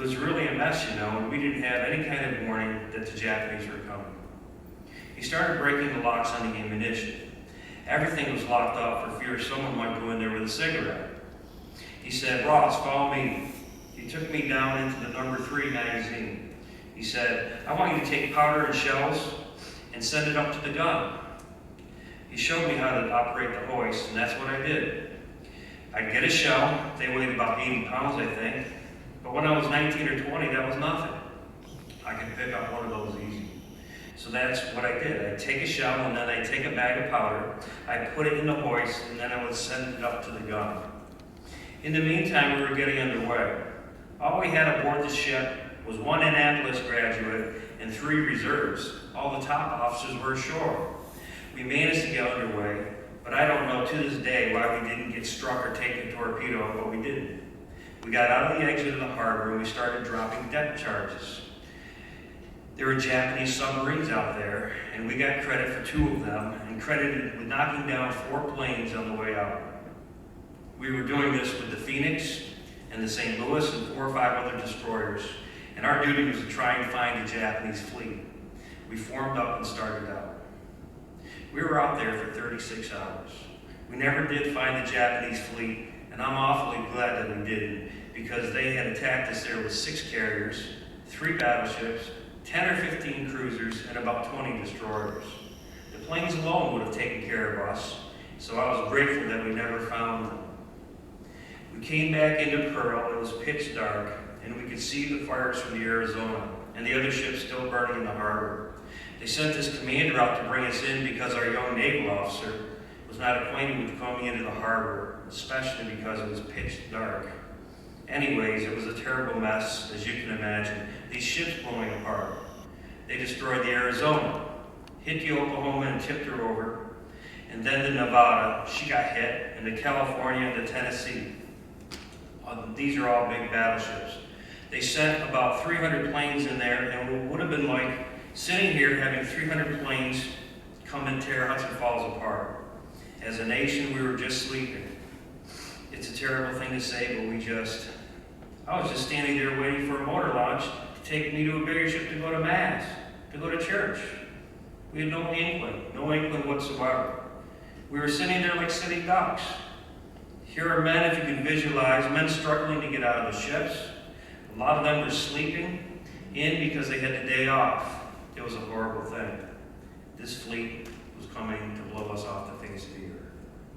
was really a mess, you know, and we didn't have any kind of warning that the Japanese were coming. He started breaking the locks on the ammunition. Everything was locked up for fear someone might go in there with a cigarette. He said, "Ross, follow me." He took me down into the number 3 magazine. He said, "I want you to take powder and shells and send it up to the gun." He showed me how to operate the hoist, and that's what I did. I'd get a shell. They weighed about 80 pounds, I think. But when I was 19 or 20, that was nothing. I could pick up one of those easy. So that's what I did. I'd take a shell, and then I'd take a bag of powder. I'd put it in the hoist, and then I would send it up to the gun. In the meantime, we were getting underway. All we had aboard the ship was 1 Annapolis graduate and 3 reserves. All the top officers were ashore. We managed to get underway, but I don't know to this day why we didn't get struck or taken torpedo, but we didn't. We got out of the exit of the harbor and we started dropping depth charges. There were Japanese submarines out there, and we got credit for 2 of them and credited with knocking down 4 planes on the way out. We were doing this with the Phoenix and the St. Louis and 4 or 5 other destroyers, and our duty was to try and find the Japanese fleet. We formed up and started out. We were out there for 36 hours. We never did find the Japanese fleet, and I'm awfully glad that we didn't, because they had attacked us there with 6 carriers, 3 battleships, 10 or 15 cruisers, and about 20 destroyers. The planes alone would have taken care of us, so I was grateful that we never found them. We came back into Pearl. It was pitch dark, and we could see the fires from the Arizona and the other ships still burning in the harbor. They sent this commander out to bring us in because our young naval officer was not acquainted with coming into the harbor, especially because it was pitch dark. Anyways, it was a terrible mess, as you can imagine. These ships blowing apart. They destroyed the Arizona, hit the Oklahoma and tipped her over, and then the Nevada, she got hit, and the California and the Tennessee. These are all big battleships. They sent about 300 planes in there, and it would have been like sitting here having 300 planes come and tear Hudson Falls apart. As a nation, we were just sleeping. It's a terrible thing to say, but I was just standing there waiting for a motor launch to take me to a bigger ship to go to Mass, to go to church. We had no inkling whatsoever. We were sitting there like sitting ducks. Here are men, if you can visualize, men struggling to get out of the ships. A lot of them were sleeping in because they had the day off. It was a horrible thing. This fleet was coming to blow us off the face of the earth.